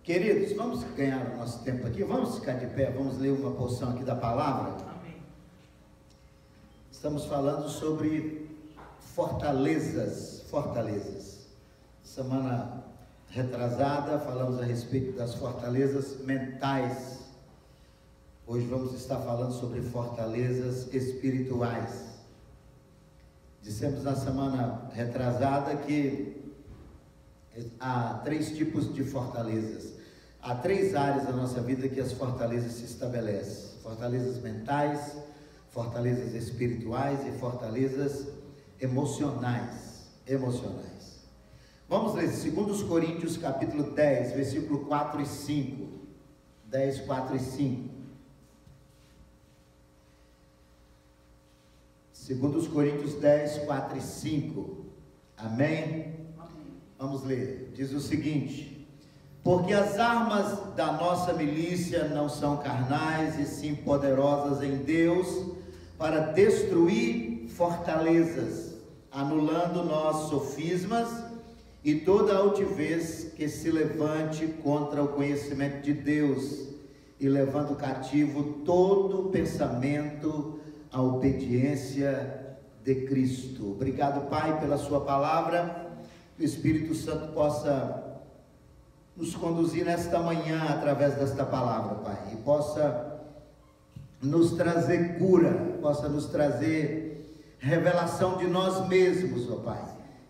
Queridos, vamos ganhar o nosso tempo aqui, vamos ficar de pé, vamos ler uma porção aqui da palavra. Amém. Estamos falando sobre fortalezas. Semana retrasada falamos a respeito das fortalezas mentais. Hoje vamos estar falando sobre fortalezas espirituais. Dissemos na semana retrasada que há 3 tipos de fortalezas. Há 3 áreas da nossa vida que as fortalezas se estabelecem: fortalezas mentais, fortalezas espirituais e fortalezas emocionais. Vamos ler 2 Coríntios capítulo 10, versículo 4 e 5. 10, 4 e 5. 2 Coríntios 10, 4 e 5. Amém? Vamos ler. Diz o seguinte: porque as armas da nossa milícia não são carnais, e sim poderosas em Deus, para destruir fortalezas, anulando nós sofismas e toda altivez que se levante contra o conhecimento de Deus, e levando cativo todo pensamento à obediência de Cristo. Obrigado, Pai, pela sua palavra. Que o Espírito Santo possa nos conduzir nesta manhã através desta palavra, Pai, e possa nos trazer cura, possa nos trazer revelação de nós mesmos, ó Pai.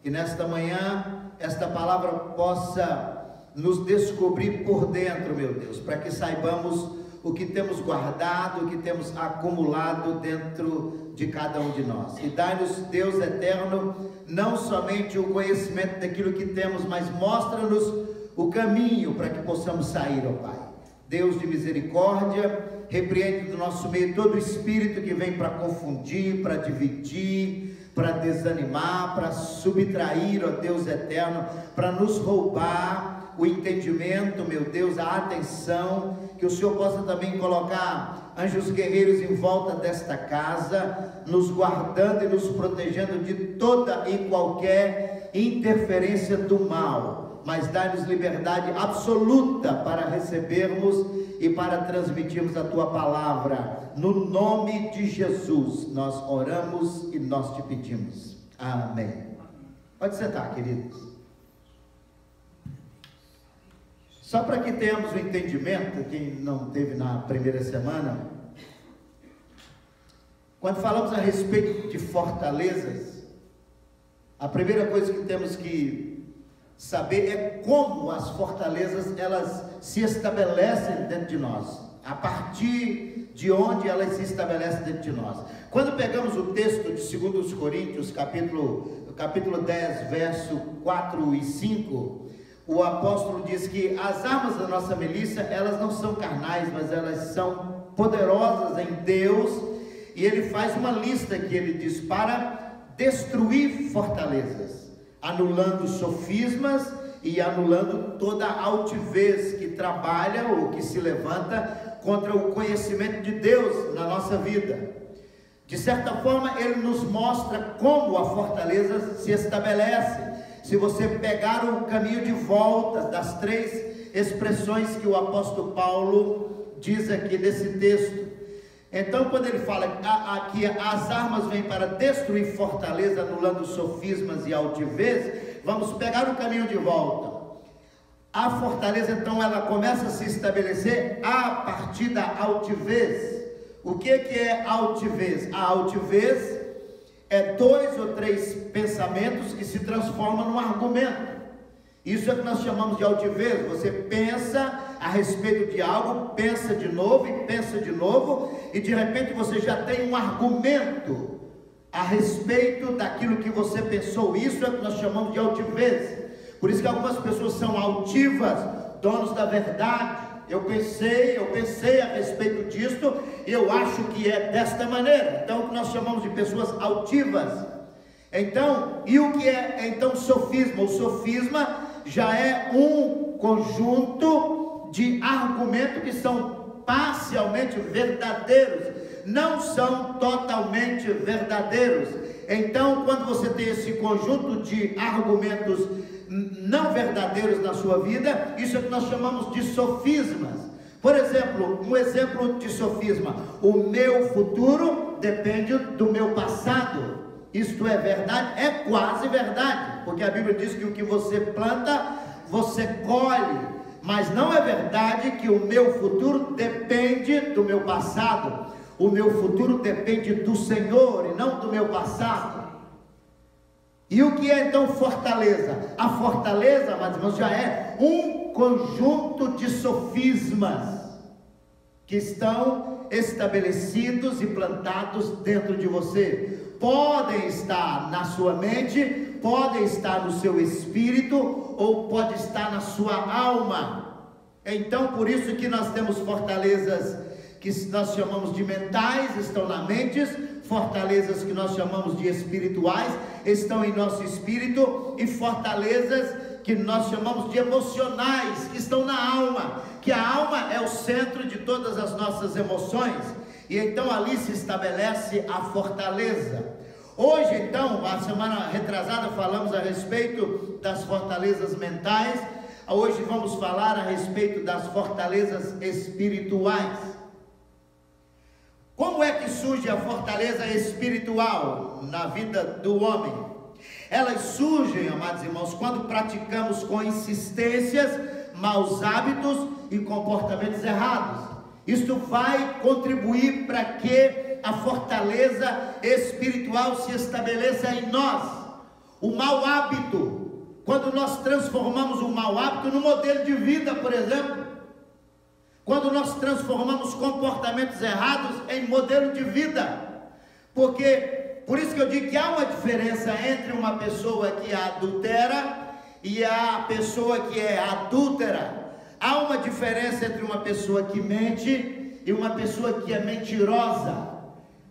Que nesta manhã esta palavra possa nos descobrir por dentro, meu Deus, para que saibamos o que temos guardado, o que temos acumulado dentro de cada um de nós. E dai-nos, Deus eterno, não somente o conhecimento daquilo que temos, mas mostra-nos o caminho para que possamos sair, ó Pai. Deus de misericórdia, repreende do nosso meio todo espírito que vem para confundir, para dividir, para desanimar, para subtrair, ó Deus eterno, para nos roubar o entendimento, meu Deus, a atenção. Que o Senhor possa também colocar anjos guerreiros em volta desta casa, nos guardando e nos protegendo de toda e qualquer interferência do mal, mas dá-nos liberdade absoluta para recebermos e para transmitirmos a Tua palavra. No nome de Jesus nós oramos e nós te pedimos. Amém. Pode sentar, queridos. Só para que tenhamos o entendimento, quem não teve na primeira semana, quando falamos a respeito de fortalezas, a primeira coisa que temos que saber é como as fortalezas elas se estabelecem dentro de nós, a partir de onde elas se estabelecem dentro de nós. Quando pegamos o texto de 2 Coríntios, capítulo 10, verso 4 e 5, o apóstolo diz que as armas da nossa milícia, elas não são carnais, mas elas são poderosas em Deus, e ele faz uma lista que ele diz: para destruir fortalezas, anulando sofismas e anulando toda altivez que trabalha ou que se levanta contra o conhecimento de Deus na nossa vida. De certa forma, ele nos mostra como a fortaleza se estabelece. Se você pegar o caminho de volta das 3 expressões que o apóstolo Paulo diz aqui nesse texto. Então, quando ele fala que as armas vêm para destruir fortaleza, anulando sofismas e altivez, vamos pegar o caminho de volta. A fortaleza, então, ela começa a se estabelecer a partir da altivez. O que é altivez? A altivez é 2 ou 3 pensamentos que se transformam num argumento. Isso é que nós chamamos de altivez. Você pensa a respeito de algo, pensa de novo e pensa de novo, e de repente você já tem um argumento a respeito daquilo que você pensou. Isso é que nós chamamos de altivez. Por isso que algumas pessoas são altivas, donos da verdade. Eu pensei a respeito disto, eu acho que é desta maneira. Então, o que nós chamamos de pessoas altivas. Então, e o que é então sofisma? O sofisma já é um conjunto de argumentos que são parcialmente verdadeiros, não são totalmente verdadeiros. Então, quando você tem esse conjunto de argumentos não verdadeiros na sua vida. Isso é o que nós chamamos de sofismas. Por exemplo, um exemplo de sofisma: o meu futuro depende do meu passado. Isto é verdade? É quase verdade, porque a Bíblia diz que o que você planta, você colhe. Mas não é verdade que o meu futuro depende do meu passado. O meu futuro depende do Senhor e não do meu passado. E o que é então fortaleza? A fortaleza, amados irmãos, já é um conjunto de sofismas que estão estabelecidos e plantados dentro de você. Podem estar na sua mente, podem estar no seu espírito, ou pode estar na sua alma. Então, por isso que nós temos fortalezas que nós chamamos de mentais, estão na mente; fortalezas que nós chamamos de espirituais, estão em nosso espírito; e fortalezas que nós chamamos de emocionais, que estão na alma, que a alma é o centro de todas as nossas emoções, e então ali se estabelece a fortaleza. Hoje então, a semana retrasada falamos a respeito das fortalezas mentais. Hoje vamos falar a respeito das fortalezas espirituais. Como é que surge a fortaleza espiritual na vida do homem? Elas surgem, amados irmãos, quando praticamos com insistências maus hábitos e comportamentos errados. Isto vai contribuir para que a fortaleza espiritual se estabeleça em nós. O mau hábito, quando nós transformamos o mau hábito no modelo de vida, por exemplo, quando nós transformamos comportamentos errados em modelo de vida, porque, por isso que eu digo que há uma diferença entre uma pessoa que adultera e a pessoa que é adúltera. Há uma diferença entre uma pessoa que mente e uma pessoa que é mentirosa.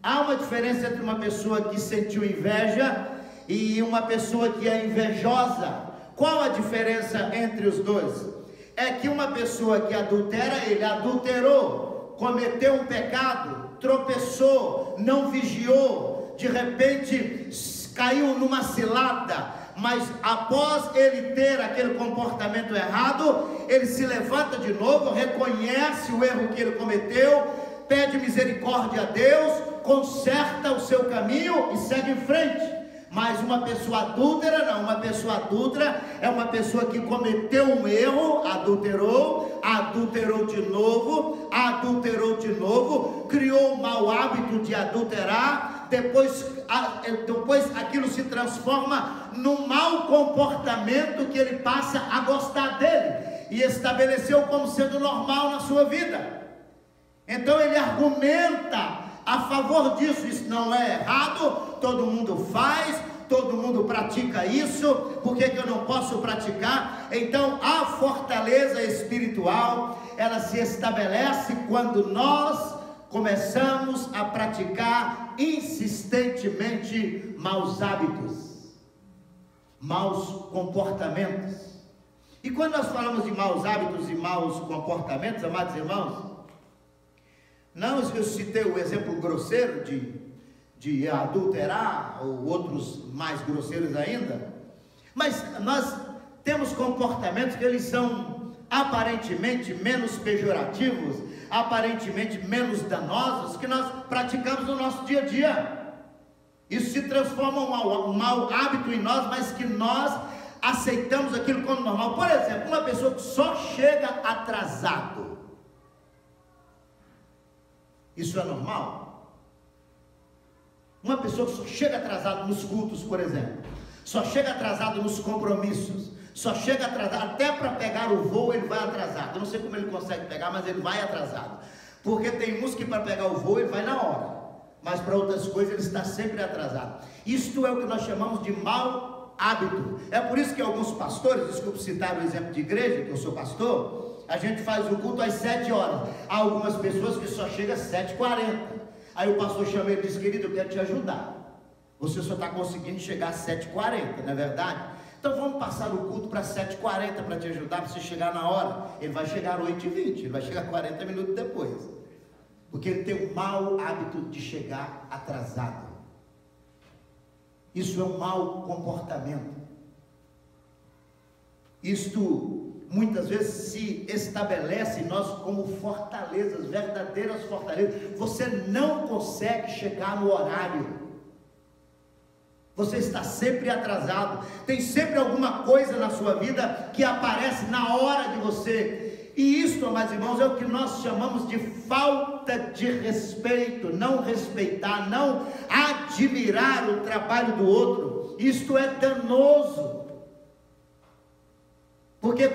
Há uma diferença entre uma pessoa que sentiu inveja e uma pessoa que é invejosa. Qual a diferença entre os dois? É que uma pessoa que adultera, ele adulterou, cometeu um pecado, tropeçou, não vigiou, de repente caiu numa cilada, mas após ele ter aquele comportamento errado, ele se levanta de novo, reconhece o erro que ele cometeu, pede misericórdia a Deus, conserta o seu caminho e segue em frente. Mas uma pessoa adúltera não. Uma pessoa adúltera é uma pessoa que cometeu um erro, adulterou de novo, criou o mau hábito de adulterar, depois aquilo se transforma num mau comportamento que ele passa a gostar dele e estabeleceu como sendo normal na sua vida. Então ele argumenta a favor disso. Isso não é errado, todo mundo faz, todo mundo pratica isso, por que eu não posso praticar? Então a fortaleza espiritual, ela se estabelece quando nós começamos a praticar insistentemente maus hábitos, maus comportamentos. E quando nós falamos de maus hábitos e maus comportamentos, amados irmãos, não, eu citei o exemplo grosseiro de adulterar, ou outros mais grosseiros ainda, mas nós temos comportamentos que eles são aparentemente menos pejorativos, aparentemente menos danosos, que nós praticamos no nosso dia a dia. Isso se transforma um mau hábito em nós, mas que nós aceitamos aquilo como normal. Por exemplo, uma pessoa que só chega atrasado, isso é normal? Uma pessoa que só chega atrasado nos cultos, por exemplo, só chega atrasado nos compromissos, só chega atrasado, até para pegar o voo ele vai atrasado. Eu não sei como ele consegue pegar, mas ele vai atrasado, porque tem uns que para pegar o voo ele vai na hora, mas para outras coisas ele está sempre atrasado. Isto é o que nós chamamos de mau hábito. É por isso que alguns pastores, desculpe citar o exemplo de igreja, que eu sou pastor, a gente faz o culto às 7 horas. Há algumas pessoas que só chegam às 7h40. Aí o pastor chama ele e diz: querido, eu quero te ajudar. Você só está conseguindo chegar às 7h40, não é verdade? Então vamos passar o culto para 7h40 para te ajudar, para você chegar na hora. Ele vai chegar às 8h20, ele vai chegar 40 minutos depois. Porque ele tem o mau hábito de chegar atrasado. Isso é um mau comportamento. Isto muitas vezes se estabelece em nós como fortalezas, verdadeiras fortalezas. Você não consegue chegar no horário, você está sempre atrasado, tem sempre alguma coisa na sua vida que aparece na hora de você, e isso, amados irmãos, é o que nós chamamos de falta de respeito. Não respeitar, não admirar o trabalho do outro, isto é danoso. Porque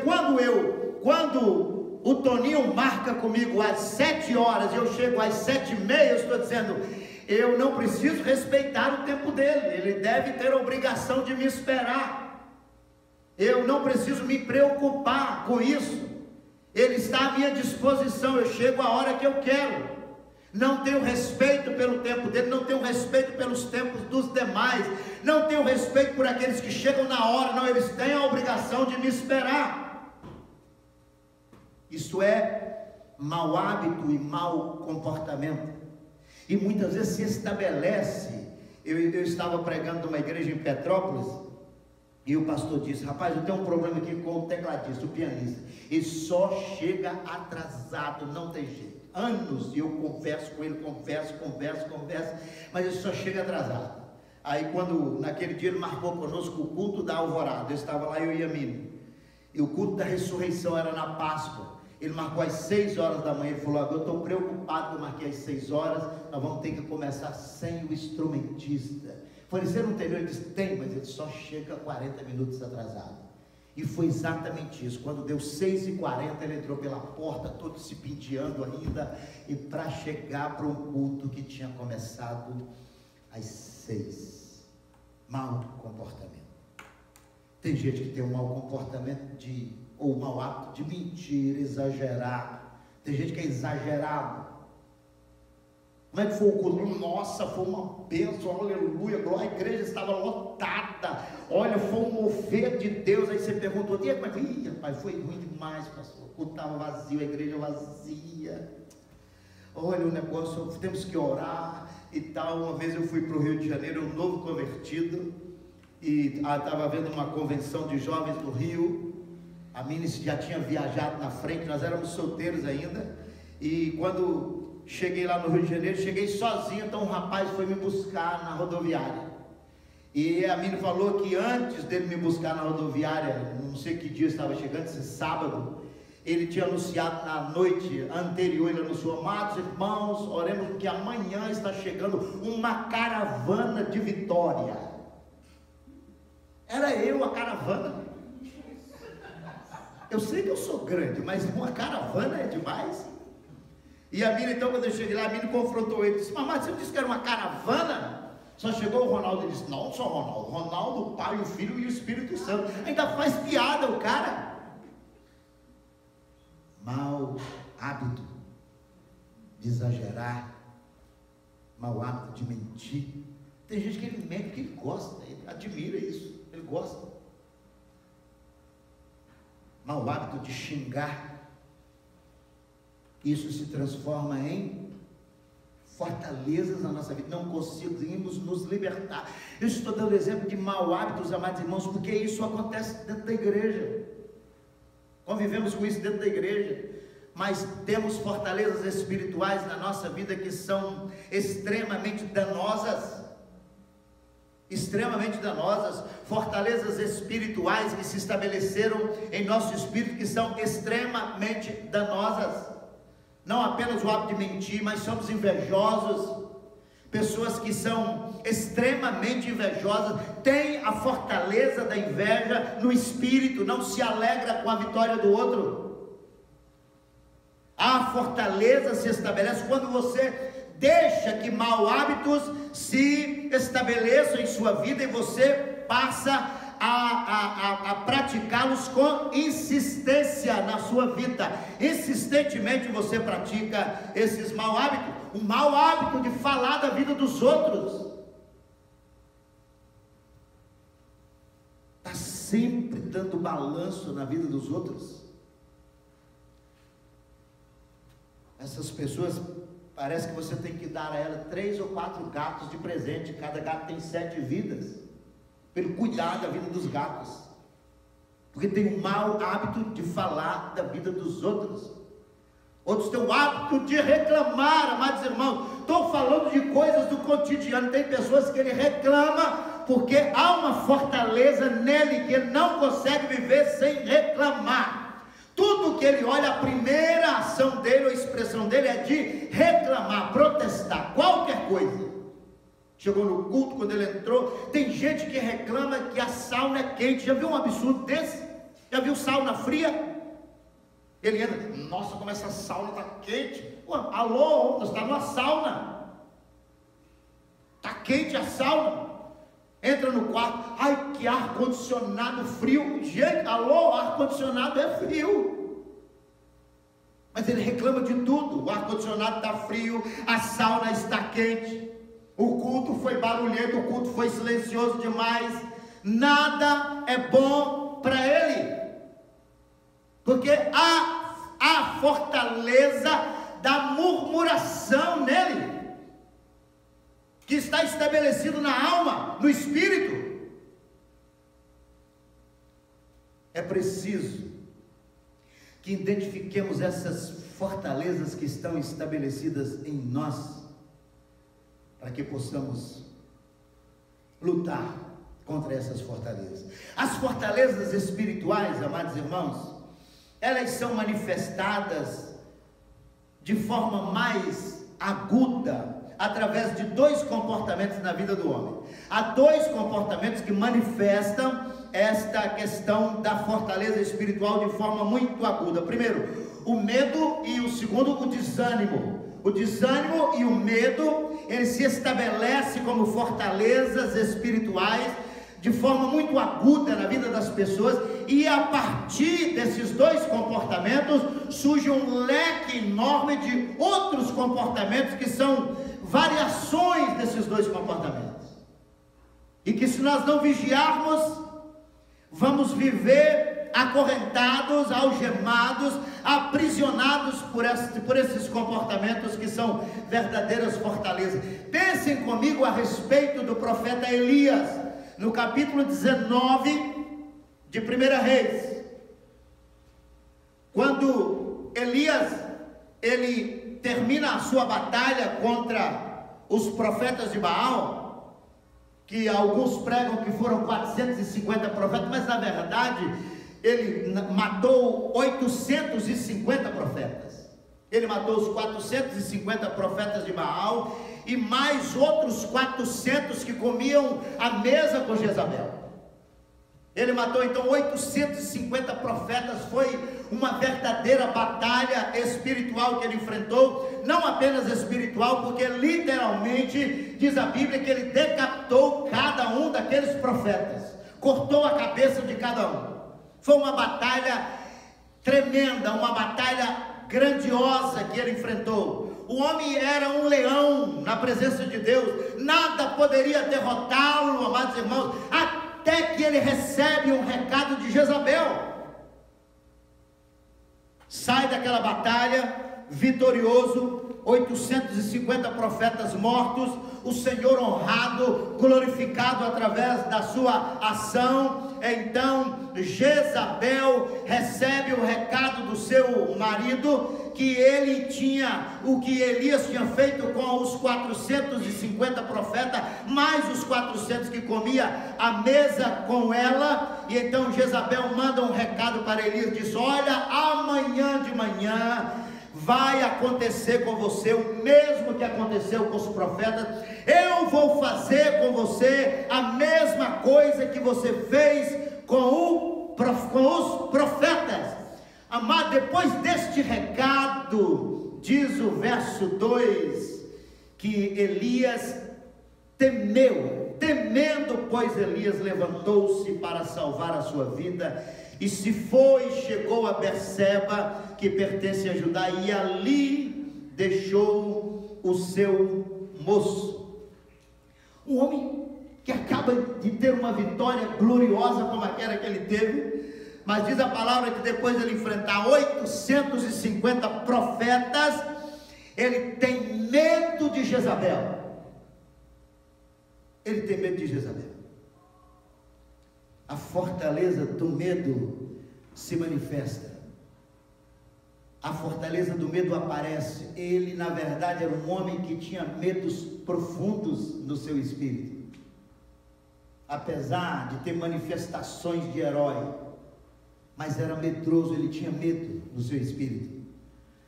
quando o Toninho marca comigo às 7 horas, eu chego às 7h30, eu estou dizendo, eu não preciso respeitar o tempo dele, ele deve ter a obrigação de me esperar, eu não preciso me preocupar com isso, ele está à minha disposição, eu chego a hora que eu quero. Não tenho respeito pelo tempo dele, não tenho respeito pelos tempos dos demais, não tenho respeito por aqueles que chegam na hora, não, eles têm a obrigação de me esperar. Isso é mau hábito e mau comportamento, e muitas vezes se estabelece. Eu estava pregando numa igreja em Petrópolis, e o pastor disse, rapaz, eu tenho um problema aqui com o tecladista, o pianista, ele só chega atrasado, não tem jeito. Anos, e eu converso com ele, converso, mas ele só chega atrasado. Aí quando, naquele dia ele marcou conosco o culto da alvorada, eu estava lá, eu e a Mini, e o culto da ressurreição era na Páscoa, ele marcou às 6 horas da manhã, ele falou, agora eu estou preocupado que eu marquei às 6 horas, nós vamos ter que começar sem o instrumentista. Eu falei, você não entendeu? Ele disse, tem, mas ele só chega 40 minutos atrasado. E foi exatamente isso. Quando deu 6h40, ele entrou pela porta, todo se penteando ainda, e para chegar para um culto que tinha começado às 6. Mau comportamento. Tem gente que tem um mau comportamento ou mau hábito de mentir, exagerar. Tem gente que é exagerado. Como é que foi o culto? Nossa, foi uma bênção, aleluia, glória, a igreja estava lotada, olha, foi um mover de Deus. Aí você perguntou, como é que foi? Ih, rapaz, foi ruim demais, pastor, o culto estava vazio, a igreja vazia, olha o negócio, temos que orar e tal. Uma vez eu fui para o Rio de Janeiro, um novo convertido, e estava havendo uma convenção de jovens no Rio, a Mini já tinha viajado na frente, nós éramos solteiros ainda, e quando cheguei lá no Rio de Janeiro, cheguei sozinho, então um rapaz foi me buscar na rodoviária, e a Mini falou que antes dele me buscar na rodoviária, não sei que dia estava chegando, esse sábado, ele tinha anunciado na noite anterior, ele anunciou, amados irmãos, oremos porque amanhã está chegando uma caravana de Vitória. Era eu a caravana. Eu sei que eu sou grande, mas uma caravana é demais. E a Mini, então, quando eu cheguei lá, a Mini confrontou ele, disse, mamãe, você não disse que era uma caravana? Só chegou o Ronaldo e disse, não só Ronaldo, o Pai, o Filho e o Espírito Santo. Ainda faz piada o cara. Mau hábito de exagerar, mau hábito de mentir. Tem gente que ele mente porque ele gosta, ele admira isso, ele gosta. Mau hábito de xingar. Isso se transforma em fortalezas na nossa vida, não conseguimos nos libertar. Eu estou dando exemplo de mau hábitos, amados irmãos, porque isso acontece dentro da igreja, convivemos com isso dentro da igreja, mas temos fortalezas espirituais na nossa vida que são extremamente danosas, fortalezas espirituais que se estabeleceram em nosso espírito, que são extremamente danosas. Não apenas o hábito de mentir, mas somos invejosos, pessoas que são extremamente invejosas, têm a fortaleza da inveja no espírito, não se alegra com a vitória do outro. A fortaleza se estabelece quando você deixa que maus hábitos se estabeleçam em sua vida e você passa a praticá-los com insistência na sua vida. Insistentemente você pratica esses maus hábitos. O mau hábito de falar da vida dos outros, está sempre dando balanço na vida dos outros. Essas pessoas, parece que você tem que dar a ela 3 ou 4 gatos de presente, cada gato tem 7 vidas, para ele cuidar da vida dos gatos. porque tem o mau hábito de falar da vida dos outros. Outros têm o hábito de reclamar, amados irmãos. Estou falando de coisas do cotidiano. Tem pessoas que ele reclama porque há uma fortaleza nele que ele não consegue viver sem reclamar. Tudo que ele olha, a primeira ação dele, ou expressão dele é de reclamar, protestar, qualquer coisa. Chegou no culto, quando ele entrou, tem gente que reclama que a sauna é quente. Já viu um absurdo desse? Já viu sauna fria? Ele entra, nossa, como essa sauna está quente. Pô, alô, você está numa sauna. Está quente a sauna. Entra no quarto, ai, que ar-condicionado frio. Gente, alô, ar-condicionado é frio. Mas ele reclama de tudo. O ar-condicionado está frio, a sauna está quente. O culto foi barulhento, o culto foi silencioso demais. Nada é bom para ele. Porque há fortaleza da murmuração nele, que está estabelecido na alma, no espírito. É preciso que identifiquemos essas fortalezas que estão estabelecidas em nós, para que possamos lutar contra essas fortalezas. As fortalezas espirituais, amados irmãos, elas são manifestadas de forma mais aguda, através de dois comportamentos na vida do homem. Há dois comportamentos que manifestam esta questão da fortaleza espiritual de forma muito aguda. Primeiro, o medo, e o segundo, o desânimo. O desânimo e o medo, ele se estabelece como fortalezas espirituais de forma muito aguda na vida das pessoas, e a partir desses dois comportamentos surge um leque enorme de outros comportamentos que são variações desses dois comportamentos, e que, se nós não vigiarmos, vamos viver acorrentados, algemados, aprisionados por esses comportamentos que são verdadeiras fortalezas. Pensem comigo a respeito do profeta Elias, no capítulo 19 de 1 Reis, quando Elias, ele termina a sua batalha contra os profetas de Baal, que alguns pregam que foram 450 profetas, mas na verdade ele matou 850 profetas. Ele matou os 450 profetas de Baal e mais outros 400 que comiam à mesa com Jezabel. Ele matou então 850 profetas. Foi uma verdadeira batalha espiritual que ele enfrentou, não apenas espiritual, porque literalmente diz a Bíblia que ele decapitou cada um daqueles profetas, cortou a cabeça de cada um. Foi uma batalha tremenda, uma batalha grandiosa que ele enfrentou. O homem era um leão na presença de Deus, nada poderia derrotá-lo, amados irmãos, até que ele recebe um recado de Jezabel. Sai daquela batalha vitorioso, 850 profetas mortos, o Senhor honrado, glorificado através da sua ação. Então Jezabel recebe o recado do seu marido, que ele tinha, o que Elias tinha feito com os 450 profetas, mais os 400 que comia à mesa com ela. E então Jezabel manda um recado para Elias, diz: olha, amanhã de manhã vai acontecer com você o mesmo que aconteceu com os profetas. Eu vou fazer com você a mesma coisa que você fez com os profetas. Amado, depois deste recado, diz o verso 2, que Elias temendo, pois Elias levantou-se para salvar a sua vida, e se foi, chegou a Berseba, que pertence a Judá, e ali deixou o seu moço. Um homem que acaba de ter uma vitória gloriosa como aquela que ele teve, mas diz a palavra que depois de ele enfrentar 850 profetas, ele tem medo de Jezabel. Ele tem medo de Jezabel. A fortaleza do medo se manifesta. A fortaleza do medo aparece. Ele, na verdade, era um homem que tinha medos profundos no seu espírito. Apesar de ter manifestações de herói, mas era medroso, ele tinha medo no seu espírito.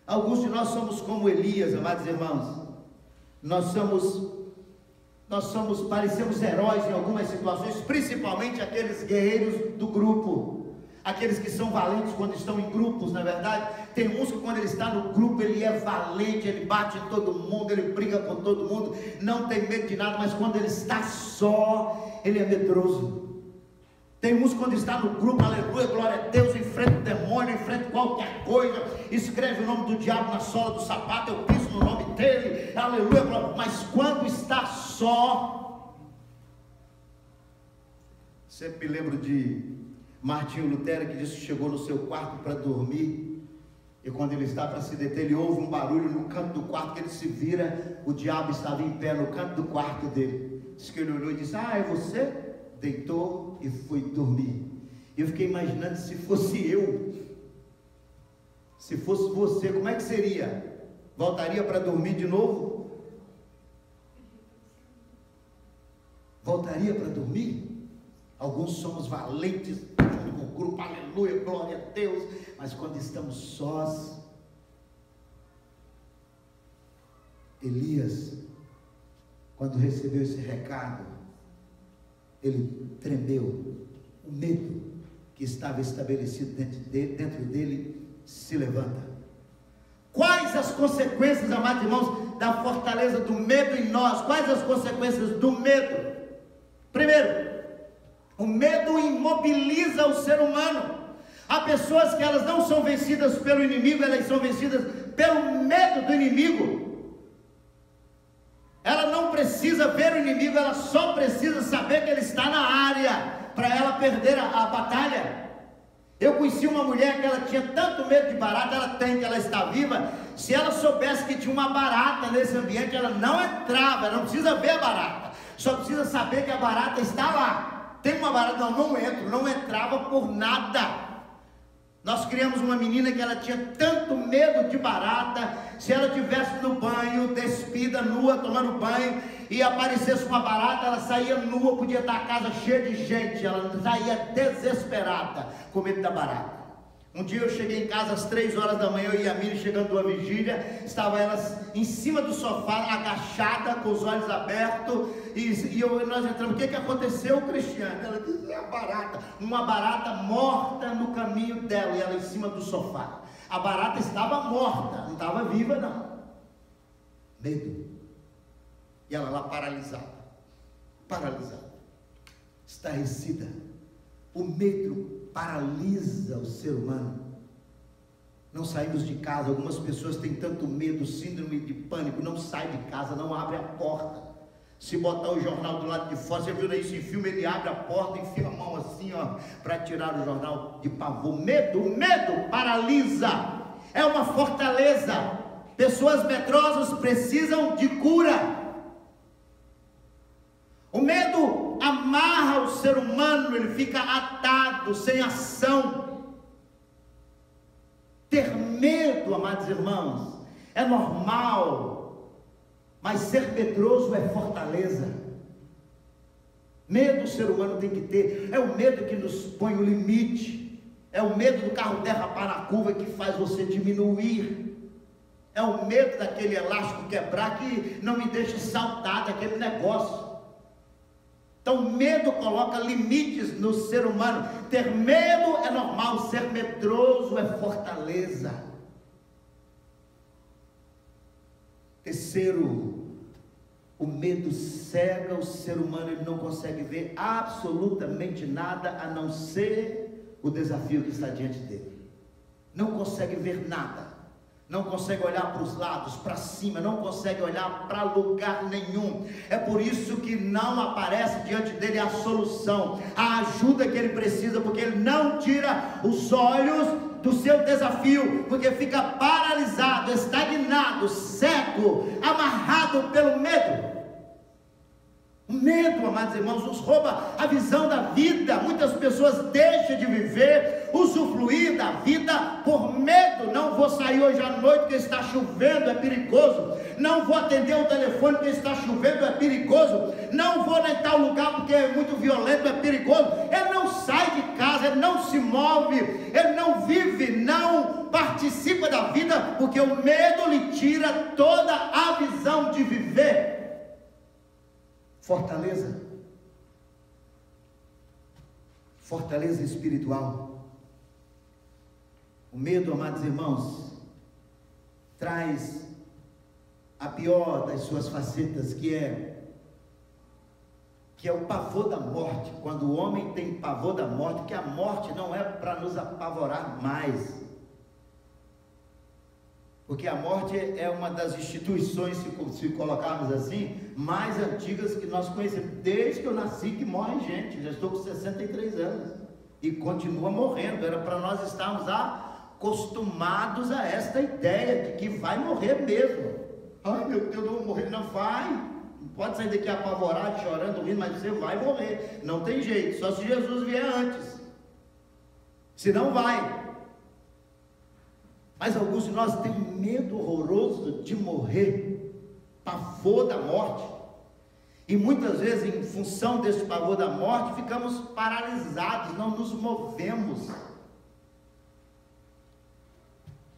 Alguns de nós somos como Elias, amados irmãos. Nós parecemos heróis em algumas situações, principalmente aqueles guerreiros do grupo. Aqueles que são valentes quando estão em grupos, na verdade. Tem uns que quando ele está no grupo, ele é valente, ele bate em todo mundo, ele briga com todo mundo, não tem medo de nada, mas quando ele está só, ele é medroso. Tem uns quando está no grupo, aleluia, glória a Deus, enfrenta o demônio, enfrenta qualquer coisa, escreve o nome do diabo na sola do sapato, eu piso no nome dele, aleluia, glória. Mas quando está só, sempre me lembro de Martinho Lutero, que disse que chegou no seu quarto para dormir, e quando ele está para se deter, ele ouve um barulho no canto do quarto, que ele se vira, o diabo estava em pé no canto do quarto dele. Diz que ele olhou e disse: ah, é você? Deitou e foi dormir. E eu fiquei imaginando, se fosse eu, se fosse você, como é que seria? Voltaria para dormir de novo? Voltaria para dormir? Alguns somos valentes no grupo, aleluia, glória a Deus, mas quando estamos sós, Elias, quando recebeu esse recado, ele tremeu. O medo que estava estabelecido dentro dele se levanta. Quais as consequências, amados irmãos, da fortaleza do medo em nós? Quais as consequências do medo? Primeiro, o medo imobiliza o ser humano. Há pessoas que elas não são vencidas pelo inimigo, elas são vencidas pelo medo do inimigo. Ela não precisa ver o inimigo, ela só precisa saber que ele está na área, para ela perder a batalha. Eu conheci uma mulher que ela tinha tanto medo de barata, ela tem, que ela está viva. Se ela soubesse que tinha uma barata nesse ambiente, ela não entrava, ela não precisa ver a barata, só precisa saber que a barata está lá. Tem uma barata, não entro, não entrava por nada. Nós criamos uma menina que ela tinha tanto medo de barata, se ela estivesse no banho, despida, nua, tomando banho, e aparecesse uma barata, ela saía nua, podia estar a casa cheia de gente, ela saía desesperada, com medo da barata. Um dia eu cheguei em casa às 3 horas da manhã, eu e a Miri chegando de uma vigília, estava elas em cima do sofá, agachada, com os olhos abertos, e nós entramos. O que aconteceu, Cristiano? Ela disse: é a barata, uma barata morta no caminho dela, e ela em cima do sofá. A barata estava morta, não estava viva não. Medo. E ela lá paralisada, estarrecida. O medo paralisa o ser humano. Não saímos de casa. Algumas pessoas têm tanto medo, síndrome de pânico, não sai de casa, não abre a porta. Se botar o jornal do lado de fora, você viu isso em filme, ele abre a porta, enfia a mão assim, ó, para tirar o jornal de pavor. O medo paralisa, é uma fortaleza. Pessoas medrosas precisam de cura. O medo amarra o ser humano, ele fica atado, sem ação. Ter medo, amados irmãos, é normal, mas ser medroso é fortaleza. Medo o ser humano tem que ter. É o medo que nos põe o limite, é o medo do carro derrapar na curva que faz você diminuir, é o medo daquele elástico quebrar que não me deixa saltar daquele negócio. Então, medo coloca limites no ser humano. Ter medo é normal, ser medroso é fortaleza. Terceiro, o medo cega o ser humano, ele não consegue ver absolutamente nada a não ser o desafio que está diante dele. Não consegue ver nada. Não consegue olhar para os lados, para cima, não consegue olhar para lugar nenhum. É por isso que não aparece diante dele a solução, a ajuda que ele precisa, porque ele não tira os olhos do seu desafio, porque fica paralisado, estagnado, cego, amarrado pelo medo. O medo, amados irmãos, nos rouba a visão da vida. Muitas pessoas deixam de viver, usufruir da vida por medo. Não vou sair hoje à noite porque está chovendo, é perigoso. Não vou atender o telefone porque está chovendo, é perigoso. Não vou em tal lugar porque é muito violento, é perigoso. Ele não sai de casa, ele não se move, ele não vive, não participa da vida, porque o medo lhe tira toda a visão de viver. Fortaleza, fortaleza espiritual. O medo, amados irmãos, traz a pior das suas facetas, que é o pavor da morte. Quando o homem tem pavor da morte, que a morte não é para nos apavorar mais, porque a morte é uma das instituições, se colocarmos assim, mais antigas que nós conhecemos. Desde que eu nasci que morre gente. Já estou com 63 anos e continua morrendo. Era para nós estarmos acostumados a esta ideia de que vai morrer mesmo. Ai meu Deus, eu vou morrer. Não vai, não pode sair daqui apavorado, chorando, rindo, mas você vai morrer, não tem jeito, só se Jesus vier antes, se não vai. Mas alguns de nós têm medo horroroso de morrer, pavor da morte, e muitas vezes em função desse pavor da morte ficamos paralisados, não nos movemos.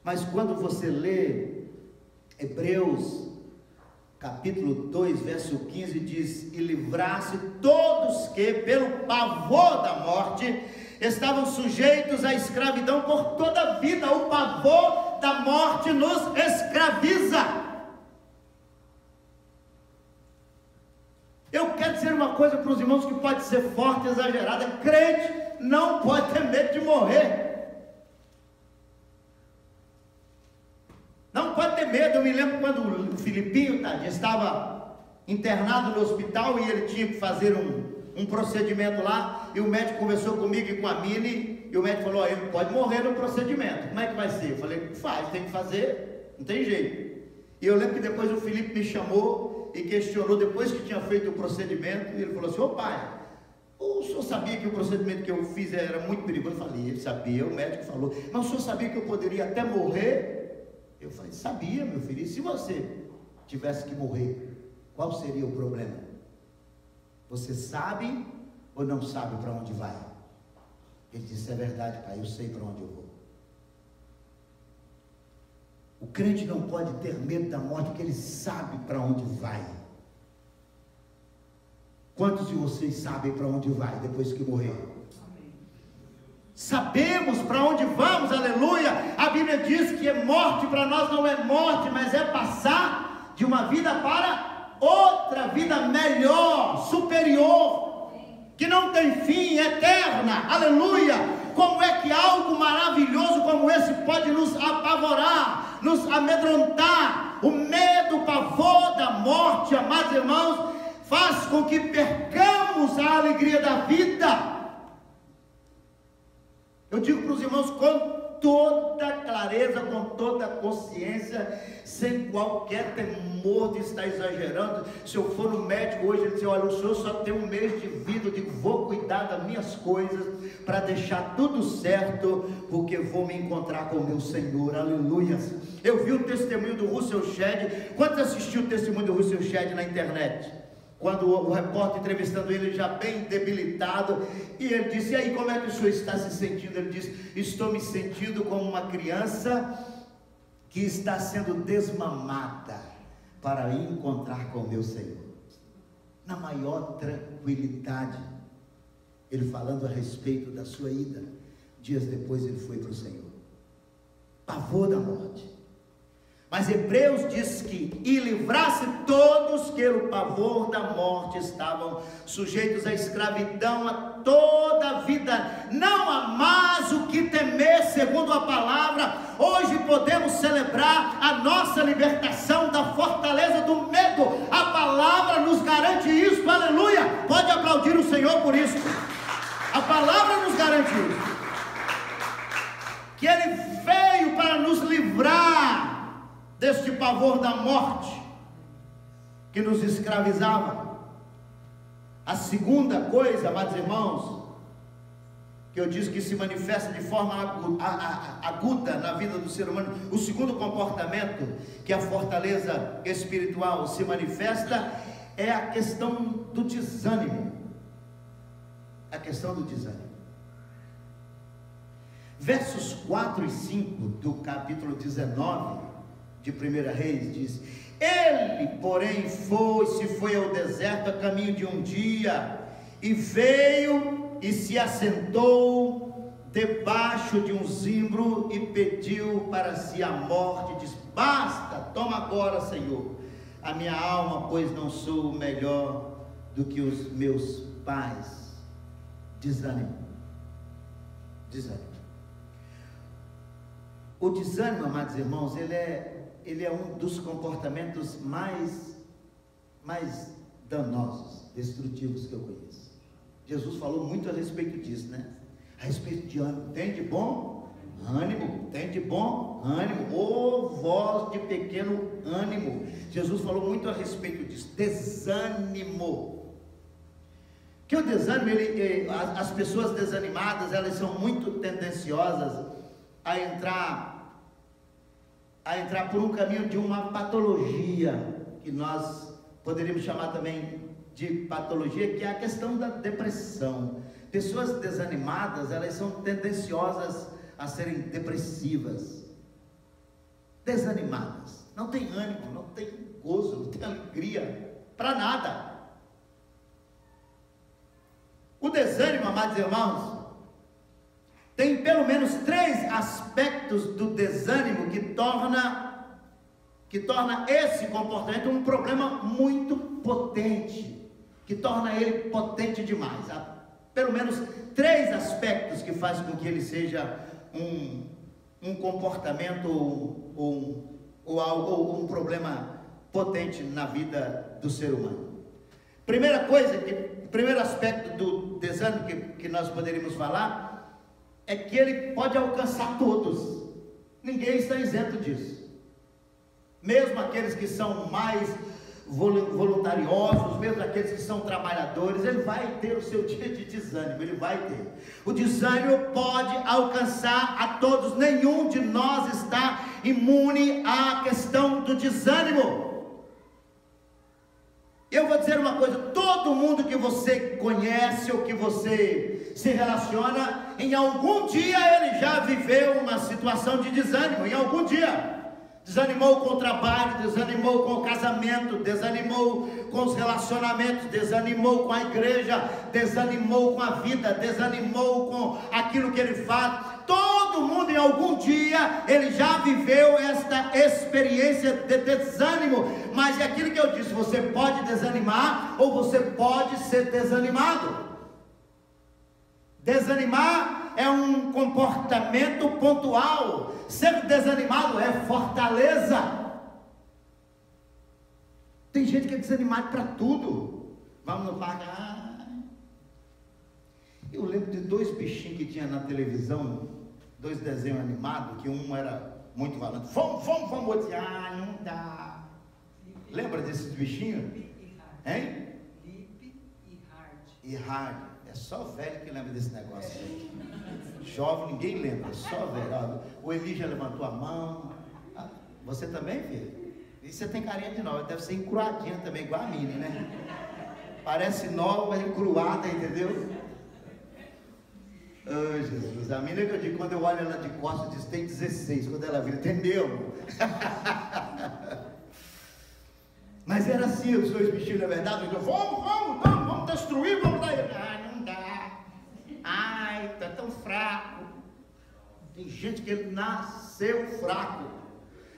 Mas quando você lê Hebreus capítulo 2, verso 15, diz: e livrasse todos que pelo pavor da morte estavam sujeitos à escravidão por toda a vida. O pavor da morte nos escraviza. Eu quero dizer uma coisa para os irmãos que pode ser forte, exagerada: crente não pode ter medo de morrer. Não pode ter medo. Eu me lembro quando o Filipinho, tadinho, estava internado no hospital e ele tinha que fazer um procedimento lá, e o médico conversou comigo e com a Mini, e o médico falou: ele pode morrer no procedimento. Como é que vai ser? Eu falei: faz, tem que fazer, não tem jeito. E eu lembro que depois o Felipe me chamou e questionou, depois que tinha feito o procedimento, e ele falou assim: ô pai, o senhor sabia que o procedimento que eu fiz era muito perigoso? Eu falei: ele sabia, o médico falou, mas o senhor sabia que eu poderia até morrer? Eu falei: sabia, meu filho. E se você tivesse que morrer, qual seria o problema? Você sabe ou não sabe para onde vai? Ele disse: é verdade, pai, eu sei para onde eu vou. O crente não pode ter medo da morte, porque ele sabe para onde vai. Quantos de vocês sabem para onde vai depois que morrer? Sabemos para onde vamos, aleluia. A Bíblia diz que morte para nós não é morte, mas é passar de uma vida para outra vida melhor, superior, que não tem fim, eterna, aleluia. Como é que algo maravilhoso como esse pode nos apavorar, nos amedrontar? O medo, o pavor da morte, amados irmãos, faz com que percamos a alegria da vida. Eu digo para os irmãos com toda clareza, com toda consciência, sem qualquer temor de estar exagerando. Se eu for no médico hoje, ele diz: olha, o senhor só tem um mês de vida. Eu digo: vou cuidar das minhas coisas para deixar tudo certo, porque vou me encontrar com o meu Senhor, aleluia. Eu vi o testemunho do Russell Shedd. Quantos assistiu o testemunho do Russell Shedd na internet? Quando o repórter entrevistando ele, já bem debilitado, e ele disse: e aí, como é que o senhor está se sentindo? Ele disse: estou me sentindo como uma criança que está sendo desmamada para encontrar com o meu Senhor, na maior tranquilidade. Ele falando a respeito da sua ida. Dias depois ele foi para o Senhor. Pavor da morte. Mas Hebreus diz que e livrasse todos que pelo pavor da morte estavam sujeitos à escravidão a toda a vida. Não há mais o que temer, segundo a palavra. Hoje podemos celebrar a nossa libertação da fortaleza do medo. A palavra nos garante isso, aleluia. Pode aplaudir o Senhor por isso. A palavra nos garante isso, que Ele veio para nos livrar deste pavor da morte que nos escravizava. A segunda coisa, amados irmãos, que eu disse que se manifesta de forma aguda na vida do ser humano, o segundo comportamento que a fortaleza espiritual se manifesta é a questão do desânimo. A questão do desânimo. Versos 4 e 5 do capítulo 19 de 1 Reis diz: ele, porém, se foi ao deserto a caminho de um dia, e veio e se assentou debaixo de um zimbro e pediu para si a morte. Diz: basta, toma agora, Senhor, a minha alma, pois não sou melhor do que os meus pais. Desânimo. Desânimo. O desânimo, amados irmãos, ele é um dos comportamentos mais danosos, destrutivos que eu conheço. Jesus falou muito a respeito disso, né? A respeito de ânimo. Tem de bom ânimo, tem de bom ânimo, ô voz de pequeno ânimo. Jesus falou muito a respeito disso. Desânimo. Que o desânimo, as pessoas desanimadas, elas são muito tendenciosas a entrar por um caminho de uma patologia, que nós poderíamos chamar também de patologia, que é a questão da depressão. Pessoas desanimadas, elas são tendenciosas a serem depressivas, desanimadas, não tem ânimo, não tem gozo, não tem alegria, para nada. O desânimo, amados irmãos, tem pelo menos 3 aspectos do desânimo que torna esse comportamento um problema muito potente, que torna ele potente demais. Há pelo menos 3 aspectos que fazem com que ele seja um comportamento ou um problema potente na vida do ser humano. Primeiro aspecto do desânimo que nós poderíamos falar é que ele pode alcançar todos. Ninguém está isento disso. Mesmo aqueles que são mais voluntariosos, mesmo aqueles que são trabalhadores, ele vai ter o seu dia de desânimo, ele vai ter. O desânimo pode alcançar a todos, nenhum de nós está imune à questão do desânimo. Eu vou dizer uma coisa: todo mundo que você conhece ou que você se relaciona, em algum dia ele já viveu uma situação de desânimo, em algum dia. Desanimou com o trabalho, desanimou com o casamento, desanimou com os relacionamentos, desanimou com a igreja, desanimou com a vida, desanimou com aquilo que ele faz. Todo mundo em algum dia ele já viveu esta experiência de desânimo. Mas é aquilo que eu disse: você pode desanimar ou você pode ser desanimado. Desanimar é um comportamento pontual. Ser desanimado é fortaleza. Tem gente que é desanimado para tudo. Vamos no parque. Eu lembro de 2 bichinhos que tinha na televisão, 2 desenhos animados, que um era muito valente. Vamos, outro. Não dá. Lembra desses bichinhos? Hein? Lip e Hard. E Hard. É só velho que lembra desse negócio. Jovem, ninguém lembra, é só velho. O Eli já levantou a mão. Você também, filho? E você tem carinha de nova, deve ser encruadinha também, igual a Mini, né? Parece nova, mas encruada, entendeu? Oh, Jesus, a Mini, que eu digo, quando eu olho ela de costas, eu disse: tem 16, quando ela vira, entendeu? Mas era assim, os 2 bichinhos, na verdade. Eu digo: vamos destruir, vamos dar ele. Não dá. Ai, tá tão fraco. Tem gente que ele nasceu fraco.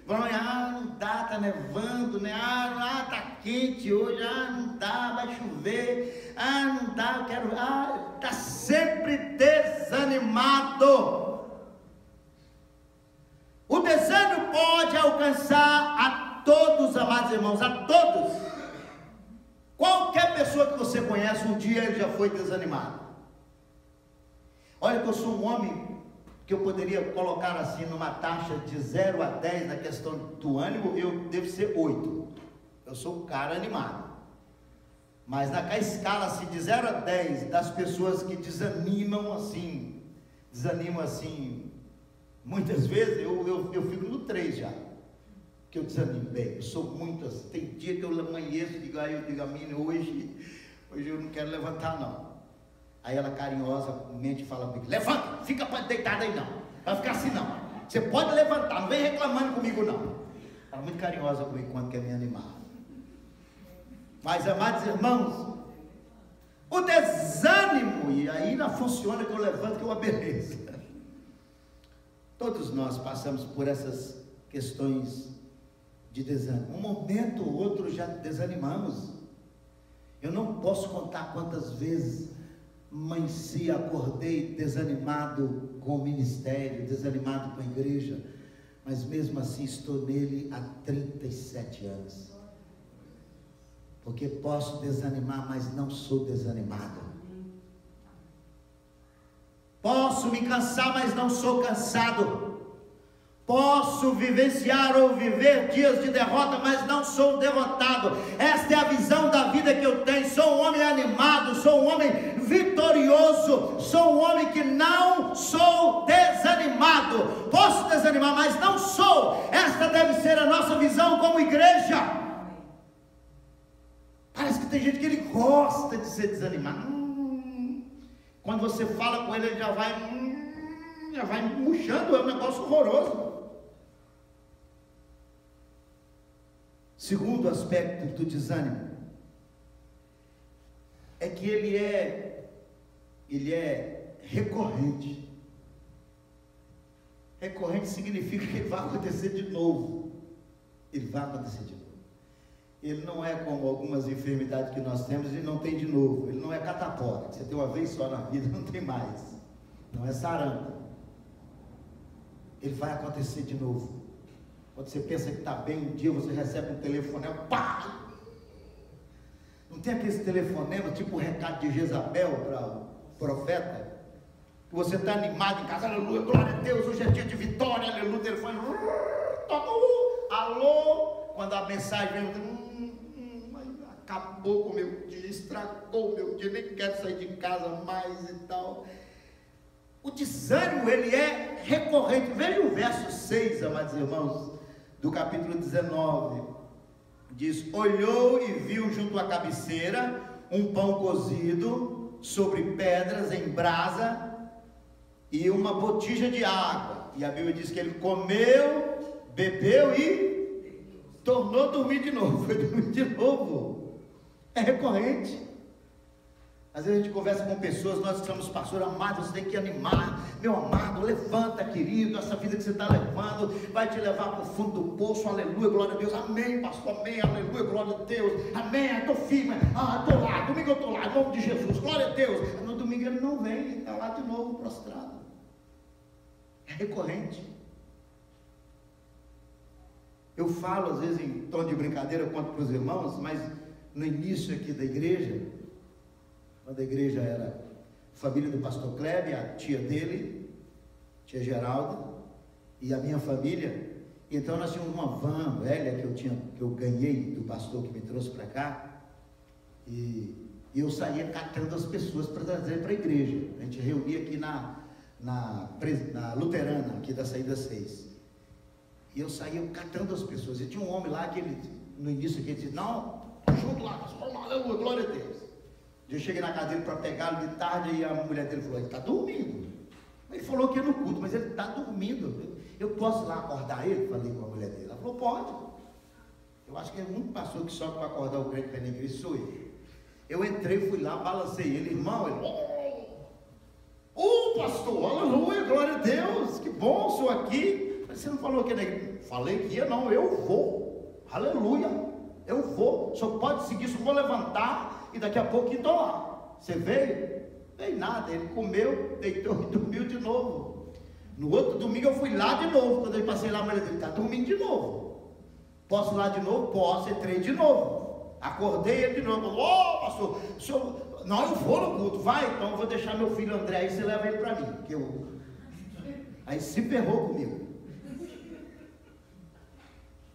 Vão, não dá, tá nevando, né? Tá quente hoje, não dá, vai chover. Não dá, eu quero. Tá sempre desanimado. O desânimo pode alcançar a todos, amados irmãos, a todos. Qualquer pessoa que você conhece, um dia ele já foi desanimado. Olha que eu sou um homem que eu poderia colocar assim numa taxa de 0 a 10 na questão do ânimo, eu devo ser 8. Eu sou um cara animado. Mas na escala assim, de 0 a 10, das pessoas que desanimam assim, muitas vezes eu fico no 3 já, que eu desanimo bem. Eu sou muito assim, tem dia que eu amanheço e digo a mim, hoje eu não quero levantar não. Aí ela carinhosamente fala comigo: levanta, fica deitada aí não, vai ficar assim não, você pode levantar, não vem reclamando comigo não. Ela é muito carinhosa comigo quando quer me animar. Mas, amados irmãos, o desânimo, e aí não funciona que eu levanto, que é uma beleza. Todos nós passamos por essas questões de desânimo. Um momento ou outro já desanimamos. Eu não posso contar quantas vezes amanheci, acordei desanimado com o ministério, desanimado com a igreja, mas mesmo assim estou nele há 37 anos. Porque posso desanimar, mas não sou desanimado. Posso me cansar, mas não sou cansado. Posso vivenciar ou viver dias de derrota, mas não sou derrotado. Esta é a visão da vida que eu tenho. Sou um homem animado, sou um homem vitorioso, sou um homem que não sou desanimado. Posso desanimar, mas não sou. Esta deve ser a nossa visão como igreja. Parece que tem gente que ele gosta de ser desanimado. Quando você fala com ele, ele já vai murchando, é um negócio horroroso. Segundo aspecto do desânimo é que ele é recorrente. Recorrente significa que ele vai acontecer de novo. Ele vai acontecer de novo. Ele não é como algumas enfermidades que nós temos e não tem de novo. Ele não é catapora, que você tem uma vez só na vida, não tem mais. Não é sarampo. Ele vai acontecer de novo. Quando você pensa que está bem, um dia você recebe um telefonema, pá! Não tem aquele telefonema, tipo o recado de Jezabel para o profeta? Que você está animado em casa, aleluia, glória a Deus, hoje é dia de vitória, aleluia, o telefone, toca, alô, quando a mensagem vem, acabou com o meu dia, estragou o meu dia, nem quero sair de casa mais e tal. O desânimo, ele é recorrente. Veja o verso 6, amados irmãos, do capítulo 19, diz: olhou e viu junto à cabeceira um pão cozido sobre pedras em brasa e uma botija de água, e a Bíblia diz que ele comeu, bebeu e tornou a dormir de novo. Foi dormir de novo. É recorrente. Às vezes a gente conversa com pessoas, nós que somos pastores amados, você tem que animar, meu amado, levanta querido, essa vida que você está levando, vai te levar para o fundo do poço, aleluia, glória a Deus, amém pastor, amém, aleluia, glória a Deus, amém, estou firme, estou lá, domingo eu estou lá, em nome de Jesus, glória a Deus. No domingo ele não vem, ele está lá de novo prostrado. É recorrente. Eu falo às vezes em tom de brincadeira, eu conto para os irmãos, mas no início aqui da igreja, quando a igreja era família do pastor Kleber, a tia dele, tia Geralda, e a minha família, então nós tínhamos uma van velha que eu ganhei do pastor que me trouxe para cá, e eu saía catando as pessoas para trazer para a igreja. A gente reunia aqui na Luterana, aqui da saída 6, e eu saía catando as pessoas, e tinha um homem lá que ele, no início aqui, ele disse: não, junto lá, aleluia, glória a Deus. Eu cheguei na casa dele para pegá-lo de tarde, e a mulher dele falou: ele está dormindo. Ele falou que ia no culto, mas ele está dormindo. Eu posso ir lá acordar ele? Falei com a mulher dele. Ela falou: pode. Eu acho que é muito pastor que sobe para acordar o crente para a igreja, sou eu. Eu entrei, fui lá, balancei ele, irmão, ele: pastor, aleluia, glória a Deus, que bom, sou aqui. Você não falou que ia? Falei que ia, não, eu vou, aleluia, eu vou, só pode seguir, só vou levantar. E daqui a pouco estou lá. Você veio? Veio nada. Ele comeu, deitou e dormiu de novo. No outro domingo eu fui lá de novo. Quando eu passei lá, a mulher dele: está dormindo de novo. Posso ir lá de novo? Posso. Entrei de novo. Acordei ele de novo. Pastor, o senhor... não, eu vou no culto. Vai, então eu vou deixar meu filho André aí, você leva ele para mim. Aí se ferrou comigo.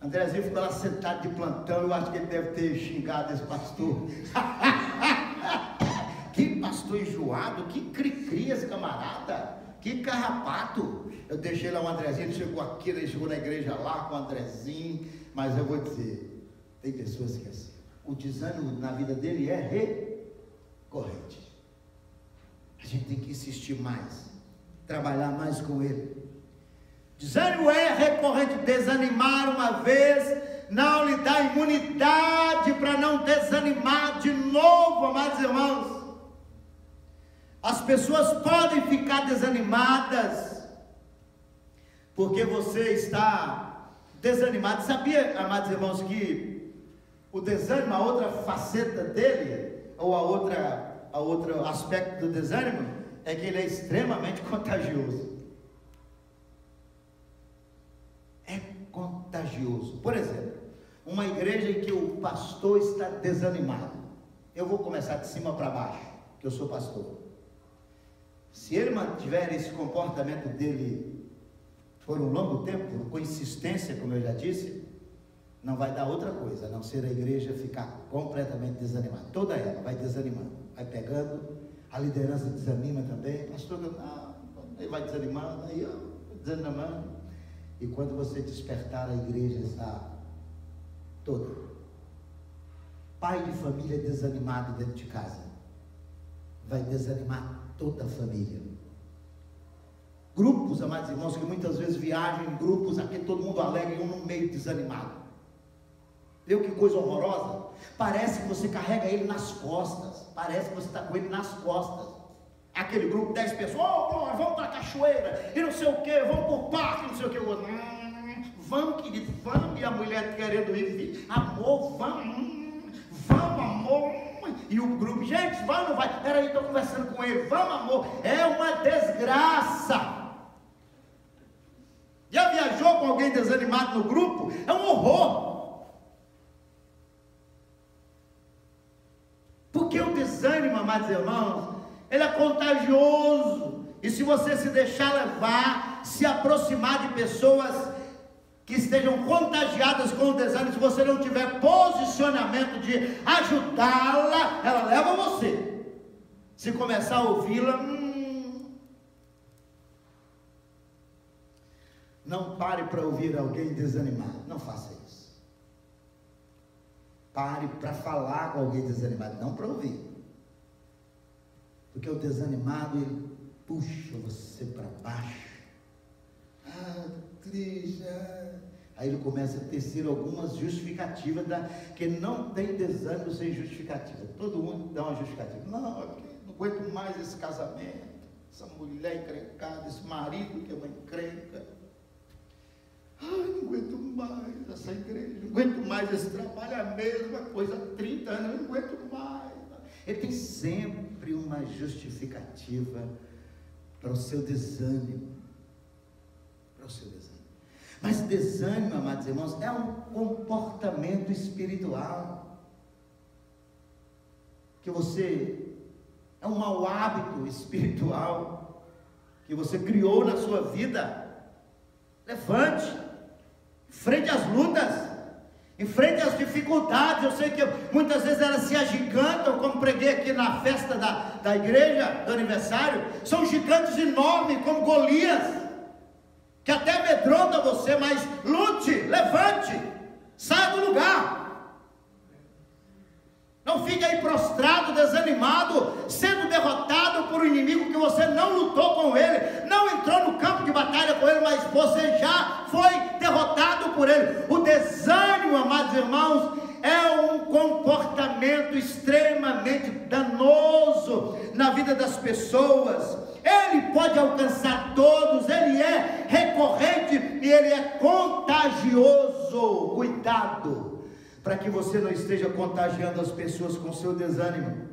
Andrezinho ficou lá sentado de plantão, eu acho que ele deve ter xingado esse pastor. Que pastor enjoado, que cri-cri esse camarada, que carrapato. Eu deixei lá o Andrezinho, ele chegou aqui, ele chegou na igreja lá com o Andrezinho, mas eu vou dizer, tem pessoas que assim, o desânimo na vida dele é recorrente. A gente tem que insistir mais, trabalhar mais com ele. Desânimo é recorrente. Desanimar uma vez não lhe dá imunidade para não desanimar de novo, amados irmãos. As pessoas podem ficar desanimadas porque você está desanimado. Sabia, amados irmãos, que o desânimo, a outra faceta dele, ou a outro aspecto do desânimo, é que ele é extremamente contagioso. É contagioso. Por exemplo, uma igreja em que o pastor está desanimado. Eu vou começar de cima para baixo, que eu sou pastor. Se ele mantiver esse comportamento dele por um longo tempo, com insistência, como eu já disse, não vai dar outra coisa, a não ser a igreja ficar completamente desanimada. Toda ela vai desanimando, vai pegando, a liderança desanima também. Pastor, não, ele vai desanimando, aí eu desanimando. E quando você despertar, a igreja está toda. Pai de família desanimado dentro de casa vai desanimar toda a família. Grupos, amados irmãos, que muitas vezes viajam em grupos, aqui todo mundo alegre e um no meio desanimado. Viu que coisa horrorosa? Parece que você carrega ele nas costas, parece que você está com ele nas costas. Aquele grupo, 10 pessoas, vamos para a cachoeira, e não sei o que, vamos para o parque, não sei o que, vamos, querido, vamos, e a mulher querendo ir, amor, vamos, amor, e o grupo, gente, vai, não vai, peraí, estou conversando com ele, vamos, amor, é uma desgraça. Já viajou com alguém desanimado no grupo? É um horror. Porque o desânimo, amados irmãos, ele é contagioso, e se você se deixar levar, se aproximar de pessoas que estejam contagiadas com o desânimo, se você não tiver posicionamento de ajudá-la, ela leva você. Se começar a ouvi-la, não pare para ouvir alguém desanimado, não faça isso. Pare para falar com alguém desanimado, não para ouvir. Porque o desanimado, ele puxa você para baixo. Triste. Aí ele começa a tecer algumas justificativas, que não tem desânimo sem justificativa. Todo mundo dá uma justificativa. Não aguento mais esse casamento, essa mulher encrencada, esse marido que é uma encrenca. Não aguento mais essa igreja, não aguento mais esse trabalho, é a mesma coisa há 30 anos, não aguento mais. Ele tem sempre uma justificativa para o seu desânimo. Para o seu desânimo. Mas desânimo, amados irmãos, é um comportamento espiritual. Que você, é um mau hábito espiritual que você criou na sua vida. Levante, enfrente as lutas, enfrente as dificuldades. Eu sei que muitas vezes elas se agigantam, como preguei aqui na festa da igreja, do aniversário. São gigantes enormes, como Golias, que até amedronta você, mas lute, levante, saia do lugar. Não fique aí prostrado, desanimado, sendo derrotado por um inimigo que você não lutou com ele, não entrou no campo de batalha com ele, mas você já foi derrotado por ele. O desânimo, amados irmãos, é um comportamento extremamente danoso na vida das pessoas. Ele pode alcançar todos, ele é recorrente e ele é contagioso. Cuidado para que você não esteja contagiando as pessoas com seu desânimo.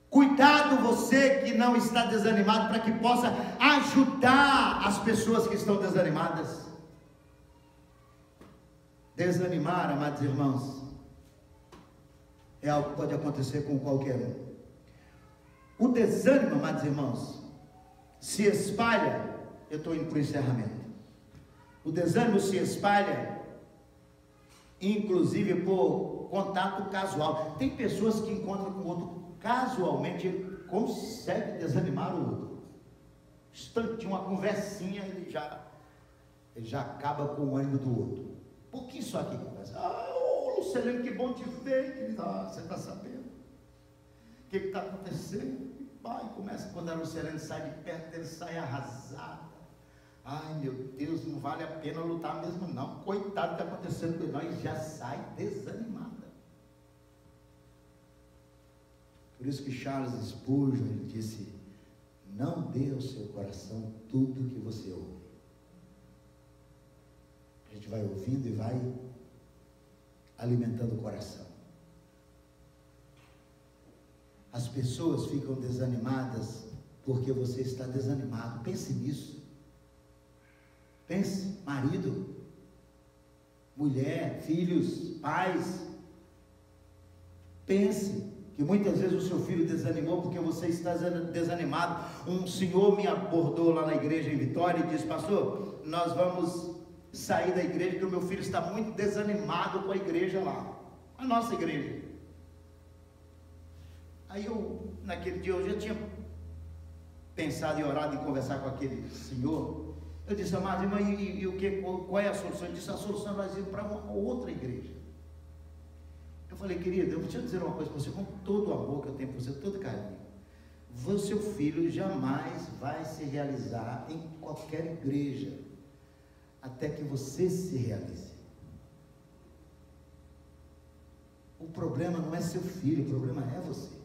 Cuidado você que não está desanimado, para que possa ajudar as pessoas que estão desanimadas. Desanimar, amados irmãos, é algo que pode acontecer com qualquer um. O desânimo, amados irmãos, se espalha. Eu estou indo para o encerramento. O desânimo se espalha inclusive por contato casual. Tem pessoas que encontram com o outro casualmente, consegue desanimar o outro. Instantinho, uma conversinha, ele já acaba com o ânimo do outro. Por que isso aqui conversa? Lucelene, que bom te ver, querido. Você está sabendo o que está acontecendo? E pai, começa quando a Lucelene sai de perto, ele sai arrasada. Ai meu Deus, não vale a pena lutar mesmo não, coitado que está acontecendo com nós, já sai desanimada. Por isso que Charles Spurgeon, ele disse: não dê ao seu coração tudo que você ouve. A gente vai ouvindo e vai alimentando o coração. As pessoas ficam desanimadas porque você está desanimado. Pense nisso. Pense, marido, mulher, filhos, pais. Pense que muitas vezes o seu filho desanimou porque você está desanimado. Um senhor me abordou lá na igreja em Vitória e disse: pastor, nós vamos sair da igreja porque o meu filho está muito desanimado com a igreja lá, a nossa igreja. Aí naquele dia eu já tinha pensado e orado em conversar com aquele senhor. Eu disse: amado irmão, qual é a solução? Ele disse: a solução é nós irmos para uma outra igreja. Eu falei: querido, eu vou te dizer uma coisa para você, com todo o amor que eu tenho por você, todo carinho. O seu filho jamais vai se realizar em qualquer igreja, até que você se realize. O problema não é seu filho, o problema é você.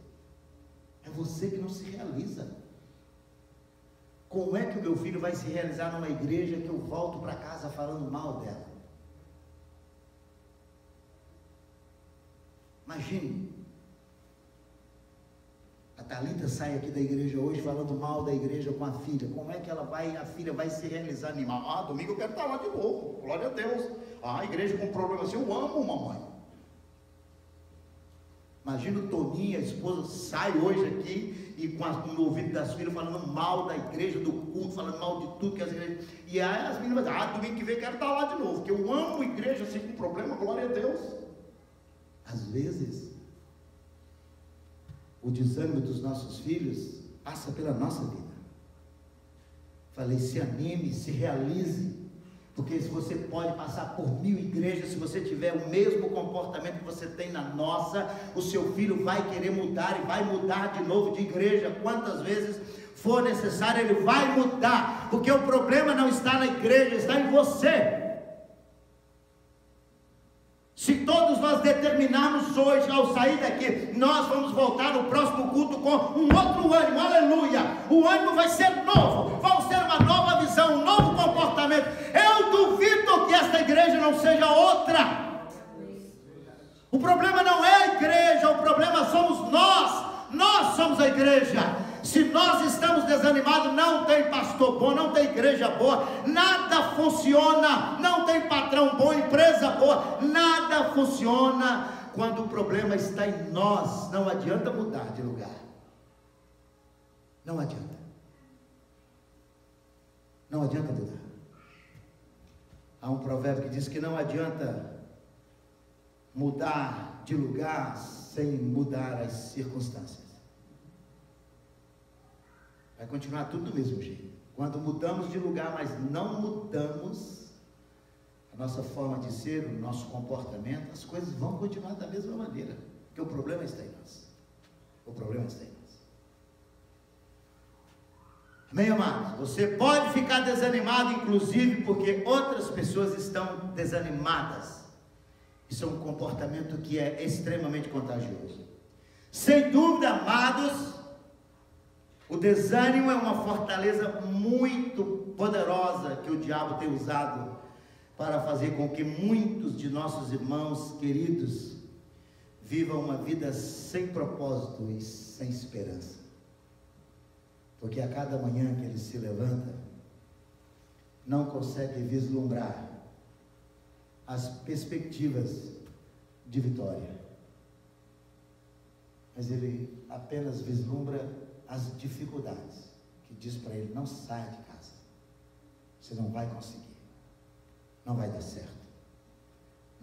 É você que não se realiza. Como é que o meu filho vai se realizar numa igreja que eu volto para casa falando mal dela? Imagine, a Thalita sai aqui da igreja hoje falando mal da igreja com a filha. Como é que a filha vai se realizar animal? Domingo eu quero estar lá de novo, glória a Deus. A igreja com problema assim, eu amo mamãe. Imagina o Toninho, a esposa, sai hoje aqui e no ouvido das filhas falando mal da igreja, do culto, falando mal de tudo que as igrejas. E aí as meninas vão dizer: domingo que vem quero estar lá de novo, porque eu amo a igreja assim com problema, glória a Deus. Às vezes, o desânimo dos nossos filhos passa pela nossa vida. Falei: se anime, se realize. Porque se você pode passar por 1000 igrejas, se você tiver o mesmo comportamento que você tem na nossa, o seu filho vai querer mudar e vai mudar de novo de igreja, quantas vezes for necessário, ele vai mudar, porque o problema não está na igreja, está em você. Se todos nós determinarmos hoje, ao sair daqui, nós vamos voltar no próximo culto com um outro ânimo, aleluia, o ânimo vai ser novo, vamos ter uma nova visão, um novo comportamento. Eu duvido que esta igreja não seja outra. O problema não é a igreja, o problema somos nós somos a igreja. Se nós estamos desanimados, não tem pastor bom, não tem igreja boa, nada funciona, não tem patrão bom, empresa boa, nada funciona quando o problema está em nós. Não adianta mudar de lugar, não adianta mudar. Há um provérbio que diz que não adianta mudar de lugar sem mudar as circunstâncias. Vai continuar tudo do mesmo jeito. Quando mudamos de lugar, mas não mudamos a nossa forma de ser, o nosso comportamento, as coisas vão continuar da mesma maneira, porque o problema está em nós. O problema está em nós. Amém, amados? Você pode ficar desanimado, inclusive, porque outras pessoas estão desanimadas. Isso é um comportamento que é extremamente contagioso. Sem dúvida, amados, o desânimo é uma fortaleza muito poderosa que o diabo tem usado para fazer com que muitos de nossos irmãos queridos vivam uma vida sem propósito e sem esperança. Porque a cada manhã que ele se levanta, não consegue vislumbrar as perspectivas de vitória, mas ele apenas vislumbra as dificuldades, que diz para ele: não saia de casa, você não vai conseguir, não vai dar certo,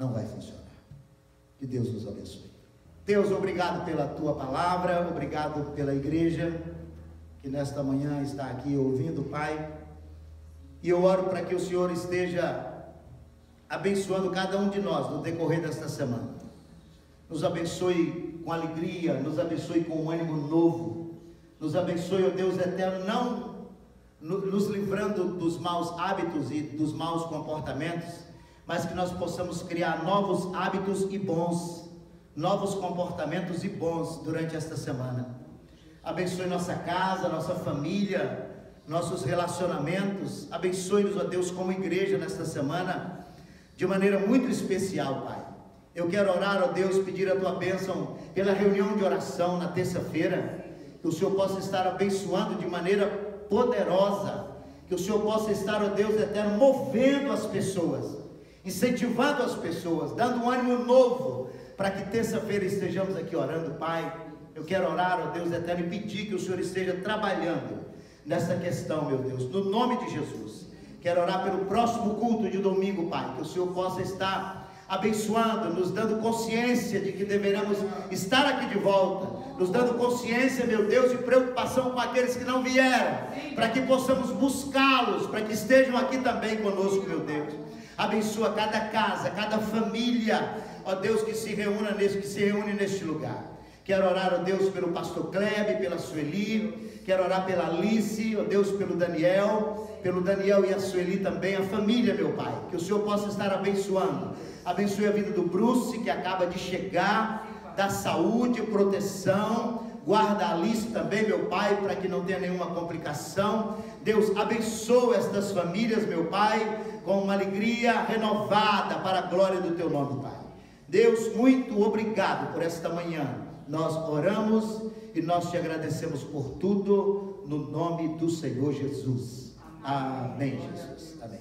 não vai funcionar. Que Deus nos abençoe. Deus, obrigado pela tua palavra, obrigado pela igreja que nesta manhã está aqui ouvindo, Pai. E eu oro para que o Senhor esteja abençoando cada um de nós no decorrer desta semana. Nos abençoe com alegria, nos abençoe com um ânimo novo, nos abençoe, ó Deus eterno, não nos livrando dos maus hábitos e dos maus comportamentos, mas que nós possamos criar novos hábitos e bons, novos comportamentos e bons durante esta semana. Abençoe nossa casa, nossa família, nossos relacionamentos. Abençoe-nos, ó Deus, como igreja nesta semana, de maneira muito especial, Pai. Eu quero orar, ó Deus, pedir a tua bênção pela reunião de oração na terça-feira, que o Senhor possa estar abençoando de maneira poderosa, que o Senhor possa estar, ó Deus eterno, movendo as pessoas, incentivando as pessoas, dando um ânimo novo, para que terça-feira estejamos aqui orando, Pai. Eu quero orar, ó Deus eterno, e pedir que o Senhor esteja trabalhando nessa questão, meu Deus, no nome de Jesus. Quero orar pelo próximo culto de domingo, Pai, que o Senhor possa estar abençoando, nos dando consciência de que deveremos estar aqui de volta, nos dando consciência, meu Deus, e preocupação com aqueles que não vieram, para que possamos buscá-los, para que estejam aqui também conosco, meu Deus. Abençoa cada casa, cada família, ó Deus, que se reúne neste lugar. Quero orar, ó Deus, pelo pastor Kleber, pela Sueli, quero orar pela Alice, ó Deus, pelo Daniel e a Sueli também, a família, meu Pai, que o Senhor possa estar abençoando. Abençoe a vida do Bruce, que acaba de chegar, da saúde, proteção, guarda a Alice também, meu Pai, para que não tenha nenhuma complicação. Deus, abençoa estas famílias, meu Pai, com uma alegria renovada para a glória do teu nome, Pai. Deus, muito obrigado por esta manhã. Nós oramos e nós te agradecemos por tudo, no nome do Senhor Jesus. Amém, Jesus. Amém.